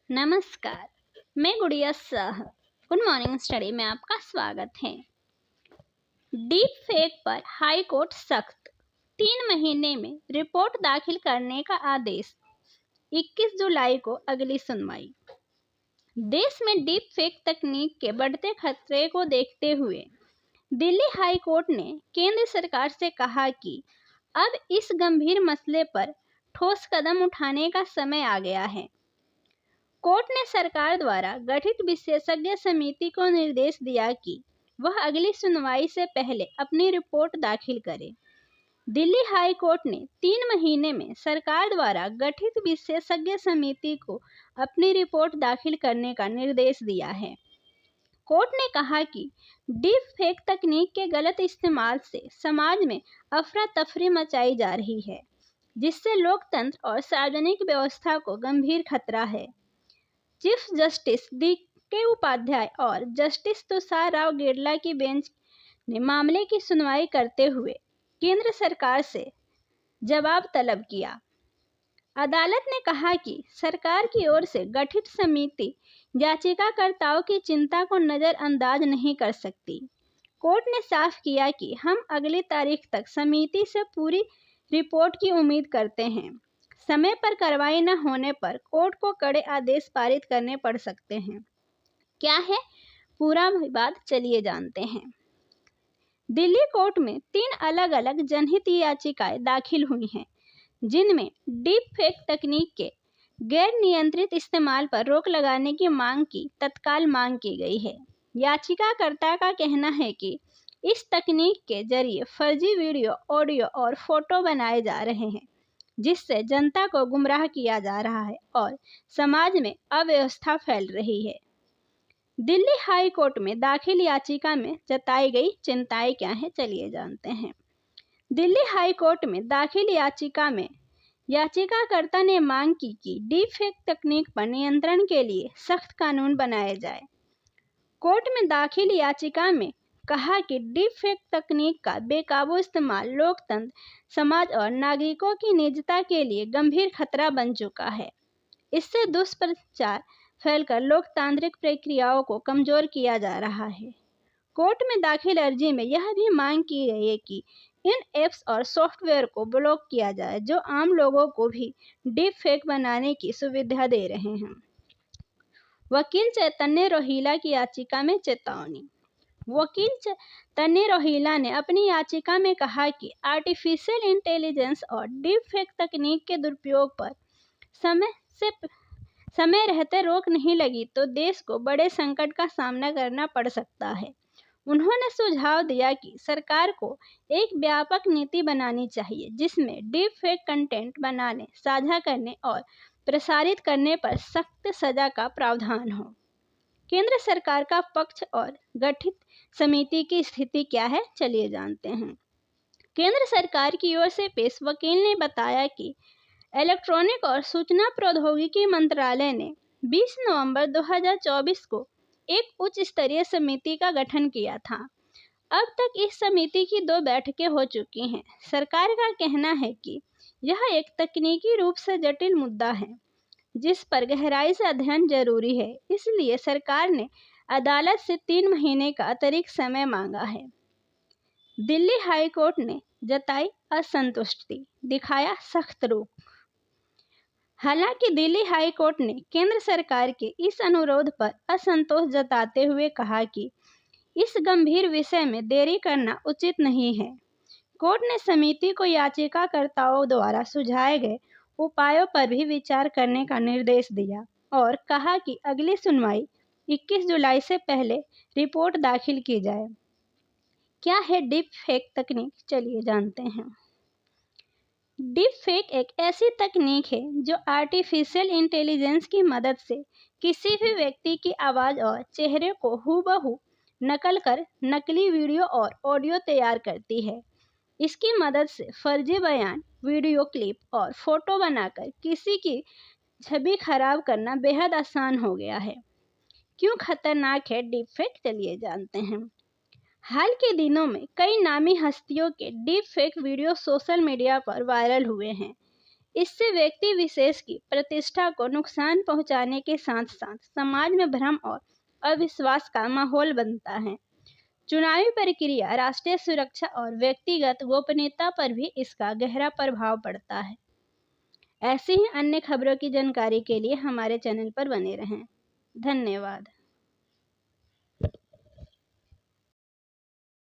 नमस्कार, मैं गुड़िया शाह। गुड मॉर्निंग स्टडी में आपका स्वागत है। डीप फेक पर हाई कोर्ट सख्त, 3 महीने में रिपोर्ट दाखिल करने का आदेश। 21 जुलाई को अगली सुनवाई। देश में डीप फेक तकनीक के बढ़ते खतरे को देखते हुए दिल्ली हाई कोर्ट ने केंद्र सरकार से कहा कि अब इस गंभीर मसले पर ठोस कदम उठाने का समय आ गया है। कोर्ट ने सरकार द्वारा गठित विशेषज्ञ समिति को निर्देश दिया कि वह अगली सुनवाई से पहले अपनी रिपोर्ट दाखिल करे। दिल्ली हाई कोर्ट ने 3 महीने में सरकार द्वारा गठित विशेषज्ञ समिति को अपनी रिपोर्ट दाखिल करने का निर्देश दिया है। कोर्ट ने कहा कि डीप फेक तकनीक के गलत इस्तेमाल से समाज में अफरा तफरी मचाई जा रही है, जिससे लोकतंत्र और सार्वजनिक व्यवस्था को गंभीर खतरा है। Chief justice DK. उपाध्याय और जस्टिस तुषार राव गेरला की बेंच ने मामले की सुनवाई करते हुए केंद्र सरकार से जवाब तलब किया। अदालत ने कहा कि सरकार की ओर से गठित समिति याचिकाकर्ताओं की चिंता को नजरअंदाज नहीं कर सकती। कोर्ट ने साफ किया कि हम अगली तारीख तक समिति से पूरी रिपोर्ट की उम्मीद करते हैं। समय पर कार्रवाई न होने पर कोर्ट को कड़े आदेश पारित करने पड़ सकते हैं। क्या है पूरा विवाद, चलिए जानते हैं। दिल्ली कोर्ट में 3 अलग अलग जनहित याचिकाएं दाखिल हुई हैं, जिनमें डीप फेक तकनीक के गैर नियंत्रित इस्तेमाल पर रोक लगाने की मांग की तत्काल मांग की गई है। याचिकाकर्ता का कहना है कि इस तकनीक के जरिए फर्जी वीडियो, ऑडियो और फोटो बनाए जा रहे हैं, जिससे जनता को गुमराह किया जा रहा है और समाज में अव्यवस्था फैल रही है। दिल्ली हाई कोर्ट में दाखिल याचिका में जताई गई चिंताएं क्या हैं, चलिए जानते हैं। दिल्ली हाई कोर्ट में दाखिल याचिका में याचिकाकर्ता ने मांग की कि डीप फेक तकनीक पर नियंत्रण के लिए सख्त कानून बनाए जाए। कोर्ट में दाखिल याचिका में कहा कि डीप फेक तकनीक का बेकाबू इस्तेमाल लोकतंत्र, समाज और नागरिकों की निजता के लिए गंभीर खतरा बन चुका है। इससे दुष्प्रचार फैलकर लोकतांत्रिक प्रक्रियाओं को कमजोर किया जा रहा है। कोर्ट में दाखिल अर्जी में यह भी मांग की गई है कि इन ऐप्स और सॉफ्टवेयर को ब्लॉक किया जाए जो आम लोगों को भी डीप फेक बनाने की सुविधा दे रहे हैं। वकील चैतन्य रोहिला की याचिका में चेतावनी। वकील चैतन्य रोहिला ने अपनी याचिका में कहा कि आर्टिफिशियल इंटेलिजेंस और डीप फेक तकनीक के दुरुपयोग पर समय रहते रोक नहीं लगी तो देश को बड़े संकट का सामना करना पड़ सकता है। उन्होंने सुझाव दिया कि सरकार को एक व्यापक नीति बनानी चाहिए, जिसमें डीप फेक कंटेंट बनाने, साझा करने और प्रसारित करने पर सख्त सजा का प्रावधान हो। केंद्र सरकार का पक्ष और गठित समिति की स्थिति क्या है, चलिए जानते हैं। केंद्र सरकार की ओर से पेश वकील ने बताया कि इलेक्ट्रॉनिक और सूचना प्रौद्योगिकी मंत्रालय ने 20 नवंबर 2024 को एक उच्च स्तरीय समिति का गठन किया था। अब तक इस समिति की 2 बैठकें हो चुकी हैं। सरकार का कहना है कि यह एक तकनीकी रूप से जटिल मुद्दा है, जिस पर गहराई से अध्ययन जरूरी है। इसलिए सरकार ने अदालत से 3 महीने का अतिरिक्त समय मांगा है। दिल्ली हाई कोर्ट ने जताई असंतुष्टि, दिखाया सख्त रुख। हालांकि दिल्ली हाई कोर्ट ने केंद्र सरकार के इस अनुरोध पर असंतोष जताते हुए कहा कि इस गंभीर विषय में देरी करना उचित नहीं है। कोर्ट ने समिति को याचिकाकर्ताओं द्वारा सुझाए गए उपायों पर भी विचार करने का निर्देश दिया और कहा कि अगली सुनवाई 21 जुलाई से पहले रिपोर्ट दाखिल की जाए। क्या है डीप फेक तकनीक, चलिए जानते हैं। डीप फेक एक ऐसी तकनीक है जो आर्टिफिशियल इंटेलिजेंस की मदद से किसी भी व्यक्ति की आवाज़ और चेहरे को हूबहू नकल कर नकली वीडियो और ऑडियो तैयार करती है। इसकी मदद से फर्जी बयान, वीडियो क्लिप और फोटो बनाकर किसी की छवि खराब करना बेहद आसान हो गया है। क्यों खतरनाक है डीप फेक, चलिए जानते हैं। हाल के दिनों में कई नामी हस्तियों के deep fake video social media पर वायरल हुए हैं। इससे व्यक्ति विशेष की प्रतिष्ठा को नुकसान पहुंचाने के साथ साथ समाज में भ्रम और अविश्वास का माहौल बनता है। चुनावी प्रक्रिया, राष्ट्रीय सुरक्षा और व्यक्तिगत गोपनीयता पर भी इसका गहरा प्रभाव पड़ता है। ऐसी ही अन्य खबरों की जानकारी के लिए हमारे चैनल पर बने रहें। धन्यवाद।